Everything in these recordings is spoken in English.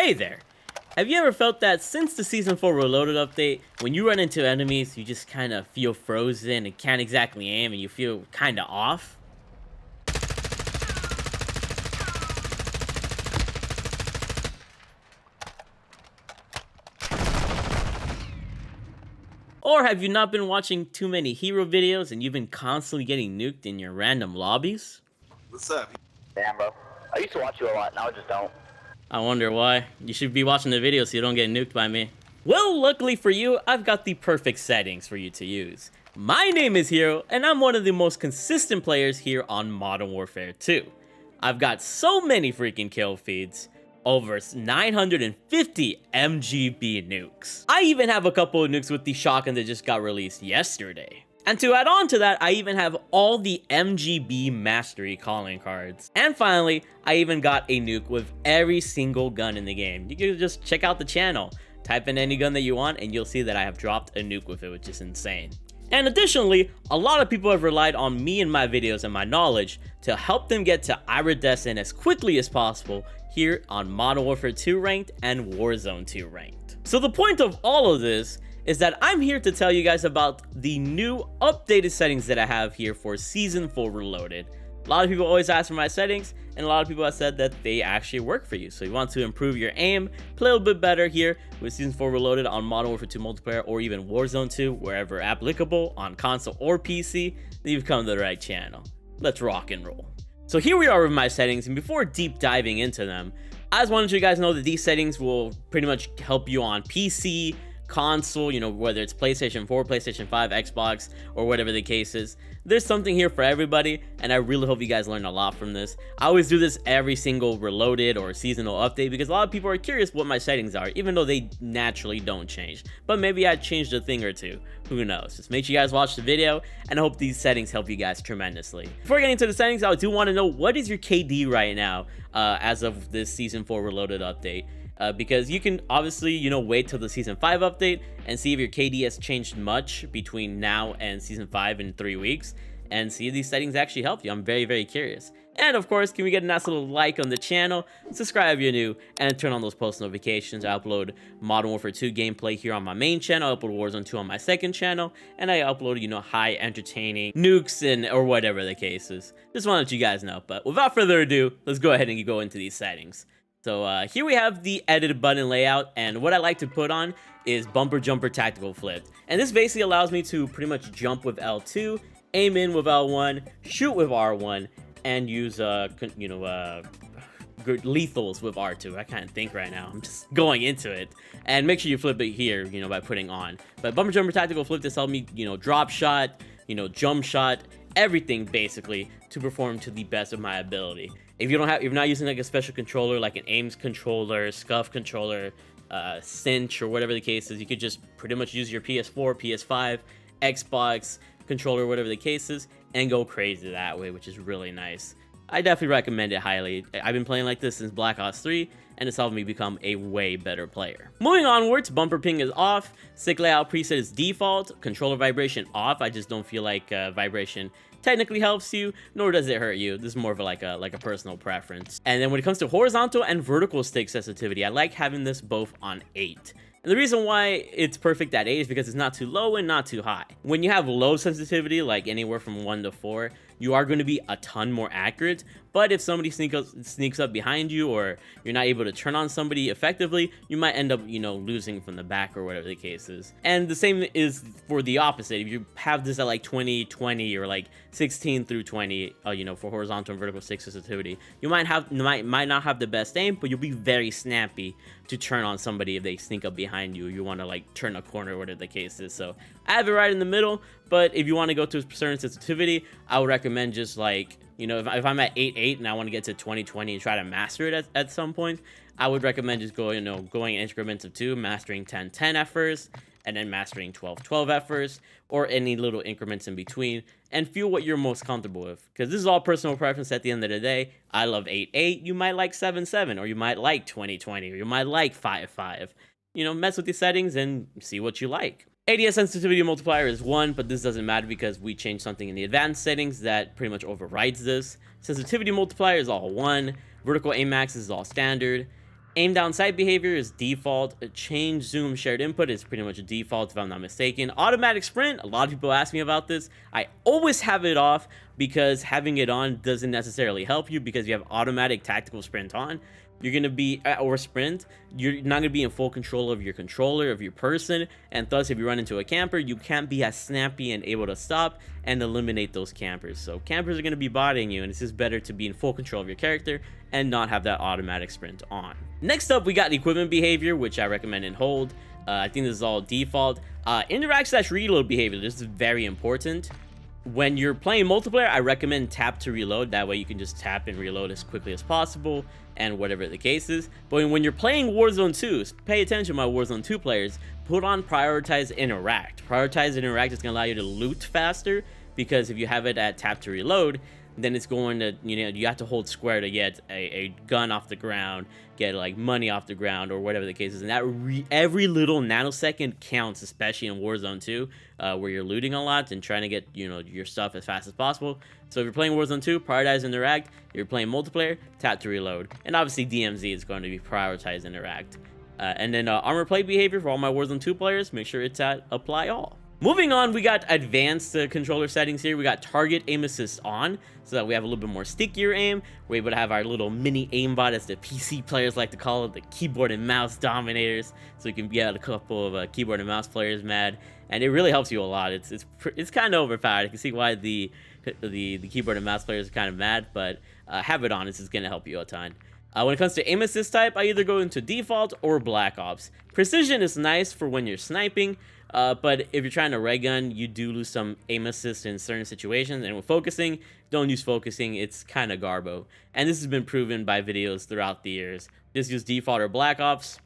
Hey there! Have you ever felt that since the Season 4 Reloaded update, when you run into enemies, you just kind of feel frozen and can't exactly aim and you feel kind of off? Or have you not been watching too many hero videos and you've been constantly getting nuked in your random lobbies? What's up? Damn, bro. I used to watch you a lot, now I just don't. I wonder why. You should be watching the video so you don't get nuked by me. Well, luckily for you, I've got the perfect settings for you to use. My name is Hero, and I'm one of the most consistent players here on Modern Warfare 2. I've got so many freaking kill feeds, over 950 MGB nukes. I even have a couple of nukes with the shotgun that just got released yesterday. And to add on to that, I even have all the MGB Mastery calling cards. And finally, I even got a nuke with every single gun in the game. You can just check out the channel, type in any gun that you want, and you'll see that I have dropped a nuke with it, which is insane. And additionally, a lot of people have relied on me and my videos and my knowledge to help them get to iridescent as quickly as possible here on Modern Warfare 2 Ranked and Warzone 2 Ranked. So the point of all of this is that I'm here to tell you guys about the new updated settings that I have here for Season 4 Reloaded. A lot of people always ask for my settings, and a lot of people have said that they actually work for you. So you want to improve your aim, play a little bit better here with Season 4 Reloaded on Modern Warfare 2 multiplayer or even Warzone 2, wherever applicable on console or PC, then you've come to the right channel. Let's rock and roll. So here we are with my settings, and before deep diving into them, I just wanted you guys to know that these settings will pretty much help you on PC, console, you know, whether it's PlayStation 4, PlayStation 5, Xbox, or whatever the case is. There's something here for everybody, and I really hope you guys learn a lot from this. I always do this every single Reloaded or seasonal update because a lot of people are curious what my settings are, even though they naturally don't change. But maybe I changed a thing or two. Who knows? Just make sure you guys watch the video, and I hope these settings help you guys tremendously. Before getting into the settings, I do want to know, what is your KD right now as of this Season 4 Reloaded update? Because you can obviously, you know, wait till the Season 5 update and see if your KD has changed much between now and Season 5 in 3 weeks, and see if these settings actually help you. I'm very, very curious. And of course, can we get a nice little like on the channel, subscribe if you're new, and turn on those post notifications. I upload Modern Warfare 2 gameplay here on my main channel, I upload Warzone 2 on my second channel, and I upload, you know, high entertaining nukes and or whatever the case is. Just want to let you guys know. But without further ado, let's go ahead and go into these settings. So here we have the edit button layout, and what I like to put on is bumper jumper tactical flip. And this basically allows me to pretty much jump with L2, aim in with L1, shoot with R1, and use lethals with R2. I can't think right now. I'm just going into it. And make sure you flip it here, you know, by putting on. But bumper jumper tactical flip, this helps me, you know, drop shot, you know, jump shot, everything basically to perform to the best of my ability. If you're not using like a special controller, like an aims controller, scuff controller, cinch, or whatever the case is, you could just pretty much use your PS4, PS5, Xbox controller, whatever the case is, and go crazy that way, which is really nice. I definitely recommend it highly. I've been playing like this since Black Ops 3, and it's helped me become a way better player. Moving onwards, bumper ping is off, stick layout preset is default, controller vibration off. I just don't feel like vibration technically helps you, nor does it hurt you. This is more of like a personal preference. And then when it comes to horizontal and vertical stick sensitivity, I like having this both on 8. And the reason why it's perfect at 8 is because it's not too low and not too high. When you have low sensitivity, like anywhere from 1 to 4, you are going to be a ton more accurate. But if somebody sneaks up behind you, or you're not able to turn on somebody effectively, you might end up, you know, losing from the back or whatever the case is. And the same is for the opposite. If you have this at like 20/20 or like 16 through 20, you know, for horizontal and vertical stick sensitivity, you might not have the best aim, but you'll be very snappy to turn on somebody if they sneak up behind you. You want to like turn a corner or whatever the case is. So I have it right in the middle. But if you want to go to a certain sensitivity, I would recommend just like, you know, if I'm at 8/8 and I want to get to 20/20 and try to master it at some point, I would recommend just going in increments of 2, mastering 10/10 at first, and then mastering 12/12 at first, or any little increments in between, and feel what you're most comfortable with. Because this is all personal preference at the end of the day. I love 8/8, you might like 7/7, or you might like 20/20, or you might like 5/5. You know, mess with the settings and see what you like. ADS sensitivity multiplier is 1, but this doesn't matter because we changed something in the advanced settings that pretty much overrides this. Sensitivity multiplier is all 1. Vertical aim max is all standard. Aim down sight behavior is default. Change zoom shared input is pretty much a default if I'm not mistaken. Automatic sprint, a lot of people ask me about this. I always have it off because having it on doesn't necessarily help you, because you have automatic tactical sprint on. You're going to be, or sprint, you're not going to be in full control of your controller, of your person, and thus if you run into a camper, you can't be as snappy and able to stop and eliminate those campers. So campers are going to be bodying you, and it's just better to be in full control of your character and not have that automatic sprint on. Next up, we got equipment behavior, which I recommend in hold. I think this is all default. Interact/reload behavior, this is very important. When you're playing multiplayer, I recommend tap to reload. That way you can just tap and reload as quickly as possible, and whatever the case is. But when you're playing Warzone 2, pay attention, my Warzone 2 players, put on prioritize interact. Prioritize interact is going to allow you to loot faster, because if you have it at tap to reload, then it's going to, you have to hold square to get a gun off the ground, get like money off the ground, or whatever the case is. And that every little nanosecond counts, especially in Warzone 2, where you're looting a lot and trying to get, your stuff as fast as possible. So if you're playing Warzone 2, prioritize interact. If you're playing multiplayer, tap to reload. And obviously DMZ is going to be prioritize interact. And then armor plate behavior for all my Warzone 2 players, make sure it's at apply all. Moving on, we got advanced controller settings here. We got target aim assist on, so that we have a little bit more stickier aim. We're able to have our little mini aimbot, as the PC players like to call it, the keyboard and mouse dominators. So we can get a couple of keyboard and mouse players mad, and it really helps you a lot. It's kind of overpowered. You can see why the keyboard and mouse players are kind of mad, but have it on. This is gonna help you a ton. When it comes to aim assist type, I either go into default or Black Ops. Precision is nice for when you're sniping, but if you're trying to ray gun, you do lose some aim assist in certain situations. And with focusing, don't use focusing. It's kind of garbo. And this has been proven by videos throughout the years. Just use default or Black Ops.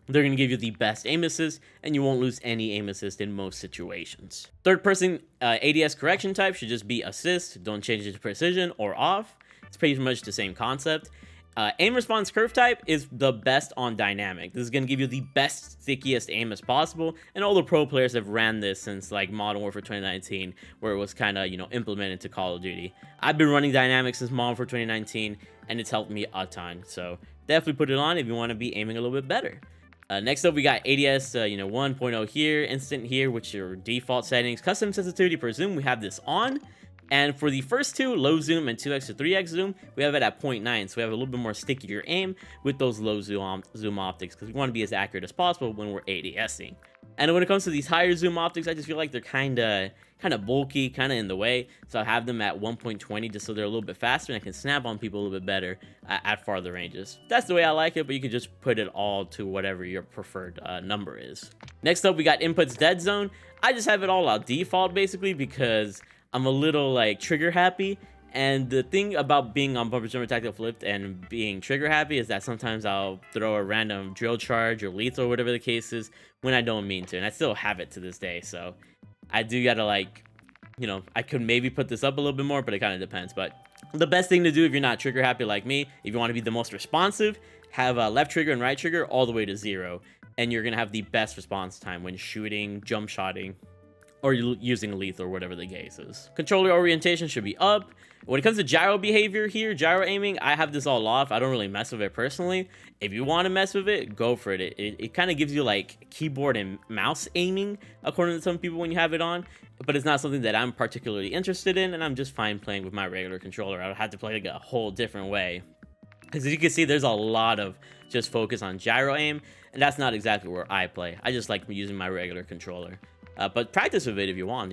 They're going to give you the best aim assist, and you won't lose any aim assist in most situations. Third person ADS correction type should just be assist. Don't change it to precision or off. It's pretty much the same concept. Aim response curve type is the best on dynamic. This is going to give you the best, stickiest aim as possible, and all the pro players have ran this since like Modern Warfare 2019, where it was kind of, implemented to Call of Duty. I've been running dynamic since Modern Warfare 2019, and it's helped me a ton. So definitely put it on if you want to be aiming a little bit better. Next up, we got ADS 1.0 here, instant here, which are default settings. Custom sensitivity per zoom, we have this on. And for the first two, low zoom and 2x to 3x zoom, we have it at 0.9. So we have a little bit more stickier aim with those low zoom optics, because we want to be as accurate as possible when we're ADSing. And when it comes to these higher zoom optics, I just feel like they're kind of bulky, kind of in the way. So I have them at 1.20 just so they're a little bit faster and I can snap on people a little bit better at farther ranges. That's the way I like it, but you can just put it all to whatever your preferred number is. Next up, we got inputs dead zone. I just have it all out default basically because I'm a little like trigger happy, and the thing about being on bumper jumper tactical flipped and being trigger happy is that sometimes I'll throw a random drill charge or lethal or whatever the case is when I don't mean to, and I still have it to this day. So I do gotta I could maybe put this up a little bit more, but it kind of depends. But the best thing to do if you're not trigger happy like me, if you want to be the most responsive, have a left trigger and right trigger all the way to 0, and you're gonna have the best response time when shooting, jump shotting, or using lethal or whatever the case is. Controller orientation should be up. When it comes to gyro behavior here, gyro aiming, I have this all off. I don't really mess with it personally. If you want to mess with it, go for it. It kind of gives you like keyboard and mouse aiming, according to some people when you have it on, but it's not something that I'm particularly interested in, and I'm just fine playing with my regular controller. I would have to play like a whole different way. Because as you can see, there's a lot of just focus on gyro aim, and that's not exactly where I play. I just like using my regular controller. But practice with it if you want,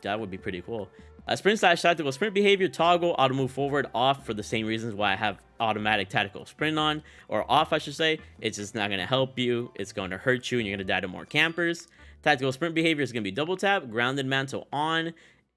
that would be pretty cool. Sprint/tactical sprint behavior, toggle, auto move forward, off for the same reasons why I have automatic tactical sprint on, or off I should say. It's just not going to help you, it's going to hurt you, and you're going to die to more campers. Tactical sprint behavior is going to be double tap, grounded mantle on,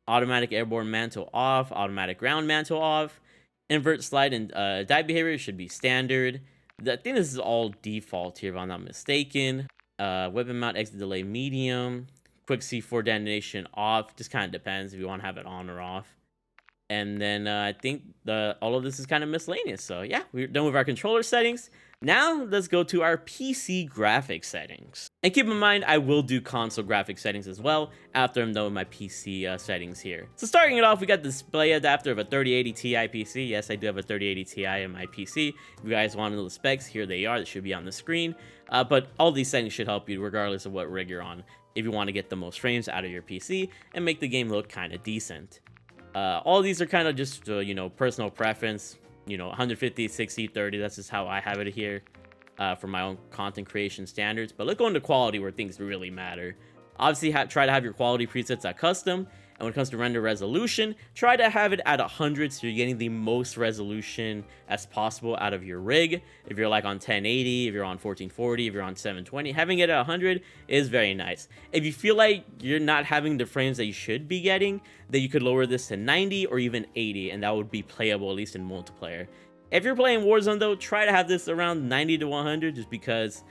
automatic airborne mantle off, automatic ground mantle off. Invert slide and dive behavior should be standard. I think this is all default here if I'm not mistaken. Weapon mount exit delay medium. Quick C4 detonation off, just kind of depends if you want to have it on or off. And then I think all of this is kind of miscellaneous. So yeah, we're done with our controller settings. Now let's go to our PC graphics settings. And keep in mind, I will do console graphics settings as well after I'm done with my PC settings here. So starting it off, we got the display adapter of a 3080 Ti PC. Yes, I do have a 3080 Ti in my PC. If you guys want to know the specs, here they are. They should be on the screen. But all these settings should help you regardless of what rig you're on, if you want to get the most frames out of your PC and make the game look kind of decent. All these are kind of just, you know, personal preference. You know, 150, 60, 30, that's just how I have it here for my own content creation standards. But let's go into quality where things really matter. Obviously, try to have your quality presets at custom. And when it comes to render resolution, try to have it at 100 so you're getting the most resolution as possible out of your rig. If you're like on 1080, if you're on 1440, if you're on 720, having it at 100 is very nice. If you feel like you're not having the frames that you should be getting, then you could lower this to 90 or even 80, and that would be playable, at least in multiplayer. If you're playing Warzone though, try to have this around 90 to 100 just because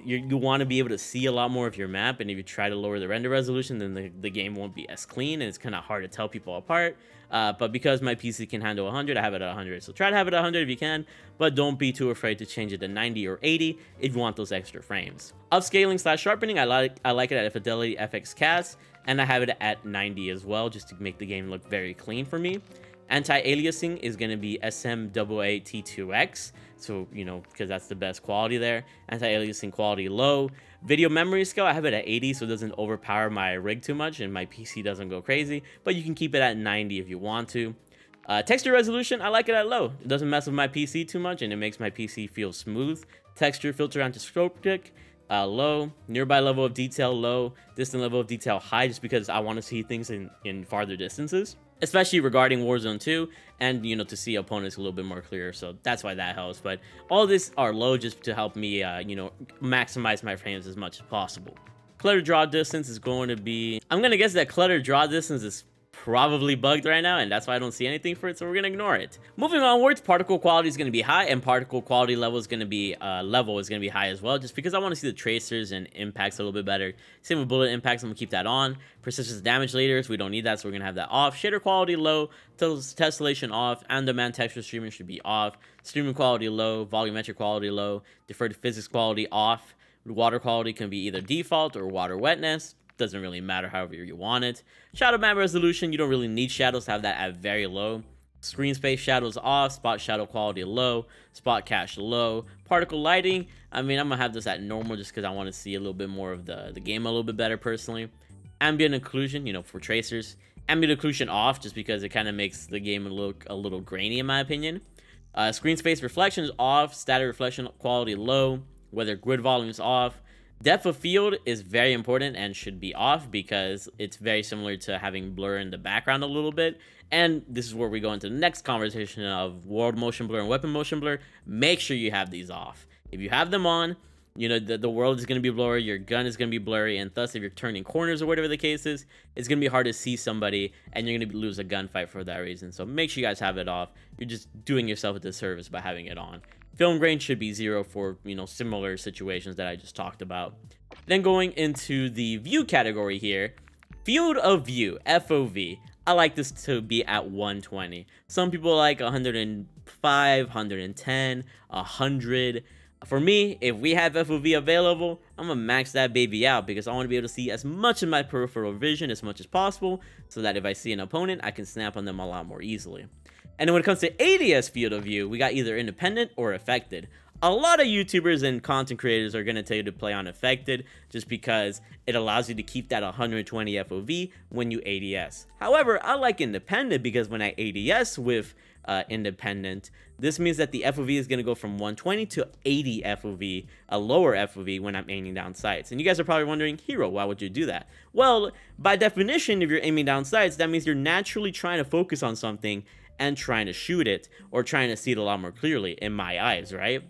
you want to be able to see a lot more of your map, and if you try to lower the render resolution, then the game won't be as clean, and it's kind of hard to tell people apart. But because my PC can handle 100, I have it at 100. So try to have it at 100 if you can, but don't be too afraid to change it to 90 or 80 if you want those extra frames. Upscaling / sharpening, I like it at a Fidelity FX Cast, and I have it at 90 as well, just to make the game look very clean for me. Anti-aliasing is going to be SMAAT2X, so, you know, because that's the best quality there. Anti-aliasing quality low. Video memory scale, I have it at 80, so it doesn't overpower my rig too much, and my PC doesn't go crazy, but you can keep it at 90 if you want to. Texture resolution, I like it at low. It doesn't mess with my PC too much, and it makes my PC feel smooth. Texture filter anti-scopic, low. Nearby level of detail, low. Distant level of detail, high, just because I want to see things in farther distances, especially regarding Warzone 2, and, you know, to see opponents a little bit more clear, so that's why that helps. But all this are low just to help me, you know, maximize my frames as much as possible. Clutter draw distance is going to be, I'm going to guess that clutter draw distance is probably bugged right now, and that's why I don't see anything for it, so we're gonna ignore it. Moving onwards, particle quality is gonna be high, and particle quality level is gonna be high as well, just because I want to see the tracers and impacts a little bit better. Same with bullet impacts, I'm gonna keep that on. Persistence damage leaders, we don't need that, so we're gonna have that off. Shader quality low, tessellation off, and demand texture streaming should be off. Streaming quality low, volumetric quality low, deferred physics quality off. Water quality can be either default or water wetness. Doesn't really matter, however you want it. Shadow map resolution, you don't really need shadows, have that at very low. Screen space shadows off, spot shadow quality low, spot cache low. Particle lighting, I mean, I'm gonna have this at normal just because I want to see a little bit more of the game a little bit better personally. Ambient occlusion, you know, for tracers. Ambient occlusion off just because it kind of makes the game look a little grainy in my opinion. Screen space reflections off, static reflection quality low, weather grid volumes off. Depth of field is very important and should be off because it's very similar to having blur in the background a little bit. And this is where we go into the next conversation of world motion blur and weapon motion blur. Make sure you have these off. If you have them on, you know, the world is going to be blurry, your gun is going to be blurry, and thus if you're turning corners or whatever the case is, it's going to be hard to see somebody and you're going to lose a gunfight for that reason. So make sure you guys have it off. You're just doing yourself a disservice by having it on. Film grain should be 0 for, you know, similar situations that I just talked about. Then going into the view category here, field of view, FOV. I like this to be at 120. Some people like 105, 110, 100. For me, if we have FOV available, I'm gonna max that baby out because I want to be able to see as much of my peripheral vision as much as possible so that if I see an opponent, I can snap on them a lot more easily. And then when it comes to ADS field of view, we got either independent or affected. A lot of YouTubers and content creators are going to tell you to play on affected just because it allows you to keep that 120 FOV when you ADS. However, I like independent because when I ADS with independent, this means that the FOV is going to go from 120 to 80 FOV, a lower FOV when I'm aiming down sights. And you guys are probably wondering, Hero, why would you do that? Well, by definition, if you're aiming down sights, that means you're naturally trying to focus on something and trying to shoot it or trying to see it a lot more clearly in my eyes, right?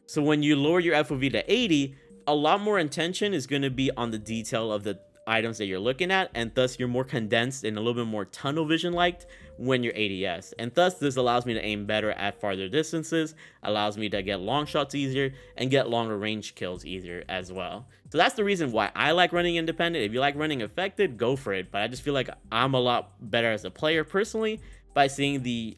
So when you lower your FOV to 80, a lot more intention is going to be on the detail of the items that you're looking at, and thus you're more condensed and a little bit more tunnel vision liked when you're ADS. And thus this allows me to aim better at farther distances, allows me to get long shots easier and get longer range kills easier as well. So that's the reason why I like running independent. If you like running affected, go for it, but I just feel like I'm a lot better as a player personally by seeing the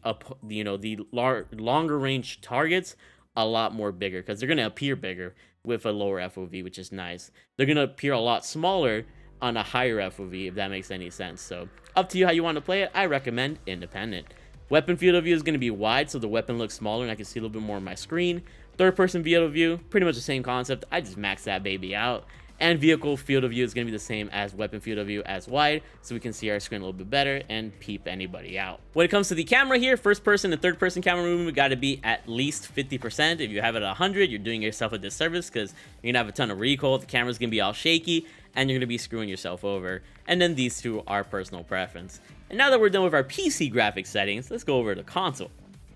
longer range targets a lot more bigger, because they're going to appear bigger with a lower FOV, which is nice. They're going to appear a lot smaller on a higher FOV, if that makes any sense. So up to you how you want to play it. I recommend independent. Weapon field of view is going to be wide, so the weapon looks smaller and I can see a little bit more on my screen. Third person field of view, pretty much the same concept. I just maxed that baby out. And vehicle field of view is going to be the same as weapon field of view as wide, so we can see our screen a little bit better and peep anybody out. When it comes to the camera here, first person and third person camera movement got to be at least 50%. If you have it at 100, you're doing yourself a disservice, because you're going to have a ton of recoil, the camera's going to be all shaky, and you're going to be screwing yourself over. And then these two are personal preference. And now that we're done with our PC graphics settings, let's go over to console.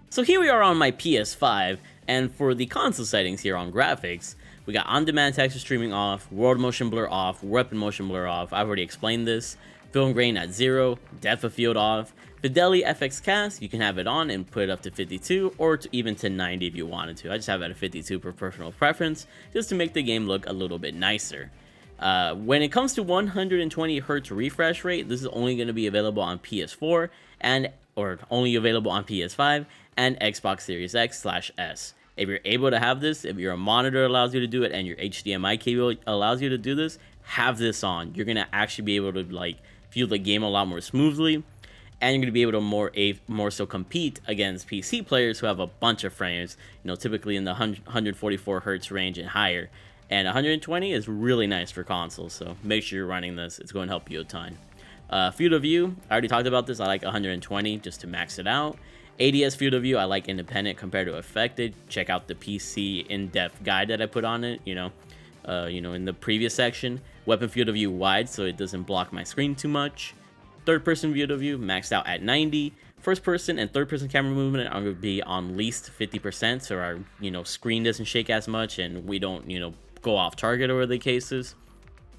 So here we are on my PS5, and for the console settings here on graphics, we got on-demand texture streaming off, world motion blur off, weapon motion blur off. I've already explained this. Film grain at 0, depth of field off. Fidelity FX cast, you can have it on and put it up to 52 or even to 90 if you wanted to. I just have it at 52 per personal preference, just to make the game look a little bit nicer. When it comes to 120 Hz refresh rate, this is only going to be available on PS4 or only available on PS5 and Xbox Series X/S. If you're able to have this, if your monitor allows you to do it and your HDMI cable allows you to do this, have this on. You're going to actually be able to like feel the game a lot more smoothly, and you're going to be able to more so compete against PC players who have a bunch of frames, typically in the 144 Hz range and higher. And 120 is really nice for consoles, so make sure you're running this. It's going to help you a ton. Field of view, I already talked about this. I like 120 just to max it out. ADS field of view, I like independent compared to affected. Check out the PC in-depth guide that I put on it, in the previous section. Weapon field of view wide, so it doesn't block my screen too much. Third person field of view maxed out at 90. First person and third person camera movement are going to be on least 50%, so our screen doesn't shake as much and we don't go off target or the cases.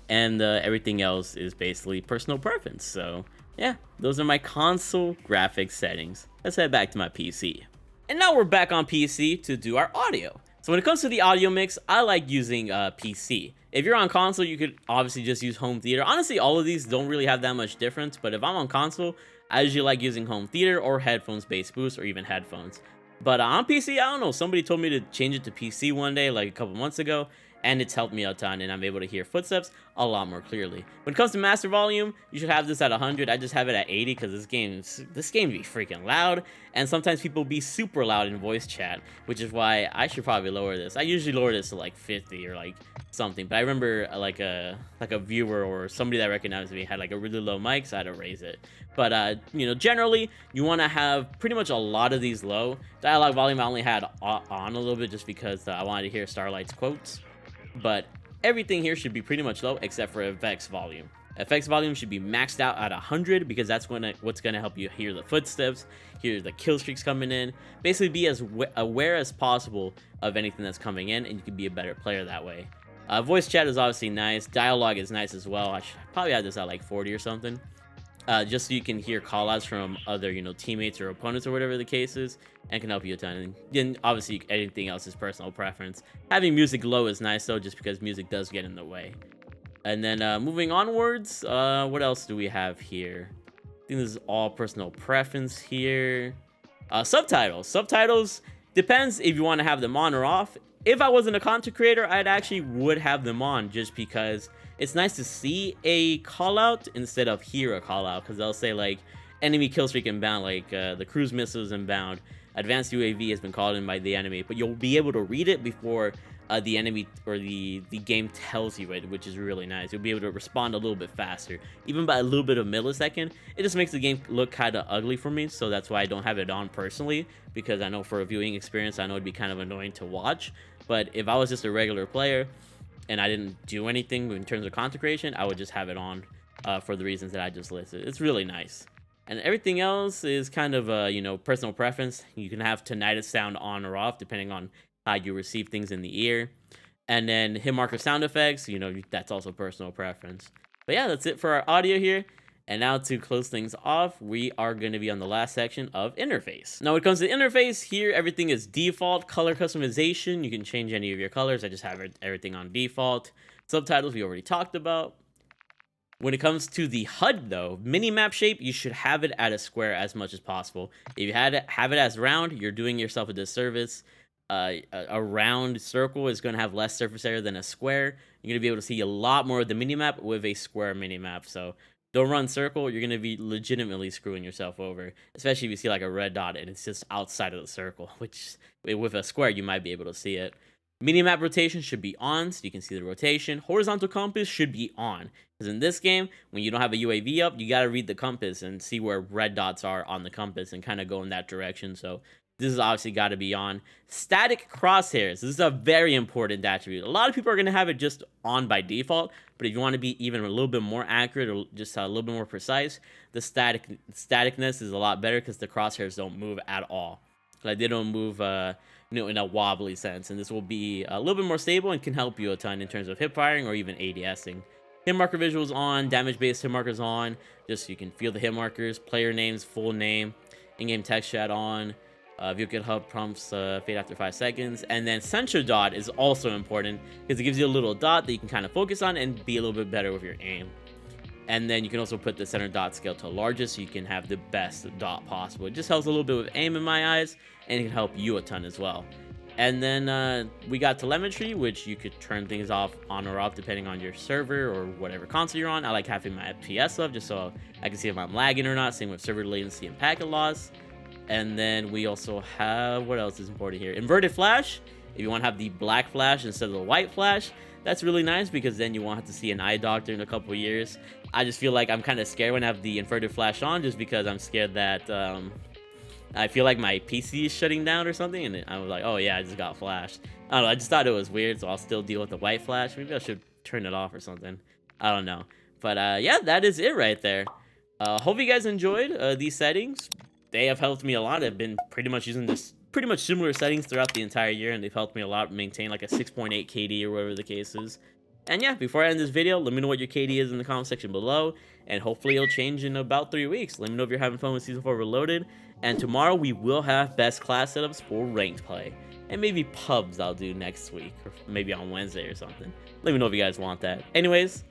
And everything else is basically personal preference. So yeah, those are my console graphics settings. Let's head back to my PC. And now we're back on PC to do our audio. So when it comes to the audio mix, I like using PC. If you're on console, you could obviously just use home theater. Honestly, all of these don't really have that much difference, but if I'm on console, I usually like using home theater or headphones bass boost or even headphones. But on PC, I don't know, somebody told me to change it to PC one day, like a couple months ago, and it's helped me a ton, and I'm able to hear footsteps a lot more clearly. When it comes to master volume, you should have this at 100. I just have it at 80 because this game be freaking loud, and sometimes people be super loud in voice chat, which is why I should probably lower this. I usually lower this to like 50 or like something, but I remember like a viewer or somebody that recognized me had like a really low mic, so I had to raise it. But generally you want to have pretty much a lot of these low. Dialogue volume I only had on a little bit just because I wanted to hear Starlight's quotes. But everything here should be pretty much low except for effects volume. Effects volume should be maxed out at 100 because that's what's going to help you hear the footsteps, hear the kill streaks coming in, basically be as aware as possible of anything that's coming in, and you can be a better player that way. Voice chat is obviously nice. Dialogue is nice as well. I should probably have this at like 40 or something. Just so you can hear callouts from other, teammates or opponents or whatever the case is, and can help you a ton. And then obviously anything else is personal preference. Having music low is nice though, just because music does get in the way. And then moving onwards, what else do we have here? I think this is all personal preference here. Subtitles. Subtitles depends if you want to have them on or off. If I wasn't a content creator, I'd actually would have them on just because it's nice to see a call out instead of hear a call out, because they'll say like enemy kill streak inbound, like the cruise missiles inbound, advanced UAV has been called in by the enemy, but you'll be able to read it before the enemy or the game tells you it, which is really nice. You'll be able to respond a little bit faster, even by a little bit of millisecond. It just makes the game look kind of ugly for me, so that's why I don't have it on personally, because I know for a viewing experience, I know it'd be kind of annoying to watch. But if I was just a regular player and I didn't do anything in terms of content creation, I would just have it on for the reasons that I just listed. It's really nice. And everything else is kind of personal preference. You can have tinnitus sound on or off depending on how you receive things in the ear. And then hit marker sound effects, that's also personal preference. But yeah, that's it for our audio here. And now to close things off, we are going to be on the last section of interface. Now when it comes to interface, here everything is default. Color customization, you can change any of your colors. I just have everything on default. Subtitles we already talked about. When it comes to the HUD though, mini-map shape, you should have it at a square as much as possible. If you have it as round, you're doing yourself a disservice. A round circle is going to have less surface area than a square. You're going to be able to see a lot more of the minimap with a square minimap. So don't run circle. You're going to be legitimately screwing yourself over, especially if you see like a red dot and it's just outside of the circle, which with a square, you might be able to see it. Minimap rotation should be on, so you can see the rotation. Horizontal compass should be on, because in this game, when you don't have a UAV up, you got to read the compass and see where red dots are on the compass and kind of go in that direction. So this is obviously got to be on. Static crosshairs. This is a very important attribute. A lot of people are going to have it just on by default, but if you want to be even a little bit more accurate or just a little bit more precise, the staticness is a lot better because the crosshairs don't move at all. Like they don't move in a wobbly sense, and this will be a little bit more stable and can help you a ton in terms of hip firing or even ADSing. Hit marker visuals on, damage-based hit markers on, just so you can feel the hit markers, player names, full name, in-game text chat on, vehicle hub prompts fade after 5 seconds, and then center dot is also important because it gives you a little dot that you can kind of focus on and be a little bit better with your aim. And then you can also put the center dot scale to largest so you can have the best dot possible. It just helps a little bit with aim in my eyes, and it can help you a ton as well. And then we got telemetry, which you could turn things off on or off depending on your server or whatever console you're on. I like having my FPS up just so I can see if I'm lagging or not. Same with server latency and packet loss. And then we also have, what else is important here? Inverted flash. If you want to have the black flash instead of the white flash, that's really nice because then you won't have to see an eye doctor in a couple of years. I just feel like I'm kind of scared when I have the inverted flash on just because I'm scared that I feel like my PC is shutting down or something, and I was like, oh yeah, I just got flashed. I don't know, I just thought it was weird, so I'll still deal with the white flash. Maybe I should turn it off or something. I don't know. But yeah, that is it right there. Hope you guys enjoyed these settings. They have helped me a lot. I've been pretty much using this pretty much similar settings throughout the entire year, and they've helped me a lot maintain like a 6.8 KD or whatever the case is. And yeah, before I end this video, let me know what your KD is in the comment section below, and hopefully it'll change in about 3 weeks. Let me know if you're having fun with Season 4 Reloaded, and tomorrow we will have best class setups for ranked play, and maybe pubs I'll do next week, or maybe on Wednesday or something. Let me know if you guys want that. Anyways,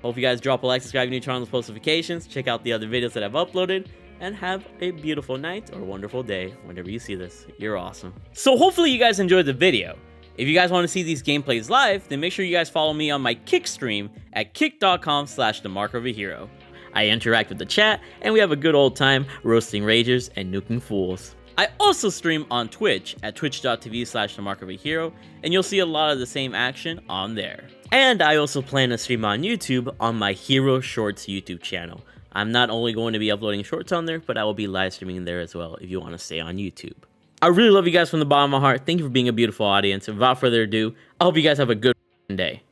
hope you guys drop a like, subscribe, and turn on those post notifications, check out the other videos that I've uploaded, and have a beautiful night or wonderful day whenever you see this. You're awesome. So hopefully you guys enjoyed the video. If you guys want to see these gameplays live, then make sure you guys follow me on my Kick stream at kick.com/themarkoofahero. I interact with the chat, and we have a good old time roasting ragers and nuking fools. I also stream on Twitch at twitch.tv/themarkoofahero, and you'll see a lot of the same action on there. And I also plan to stream on YouTube on my Hero Shorts YouTube channel. I'm not only going to be uploading shorts on there, but I will be live streaming there as well if you want to stay on YouTube. I really love you guys from the bottom of my heart. Thank you for being a beautiful audience. And without further ado, I hope you guys have a good day.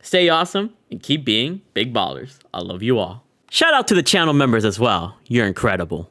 Stay awesome and keep being big ballers. I love you all. Shout out to the channel members as well. You're incredible.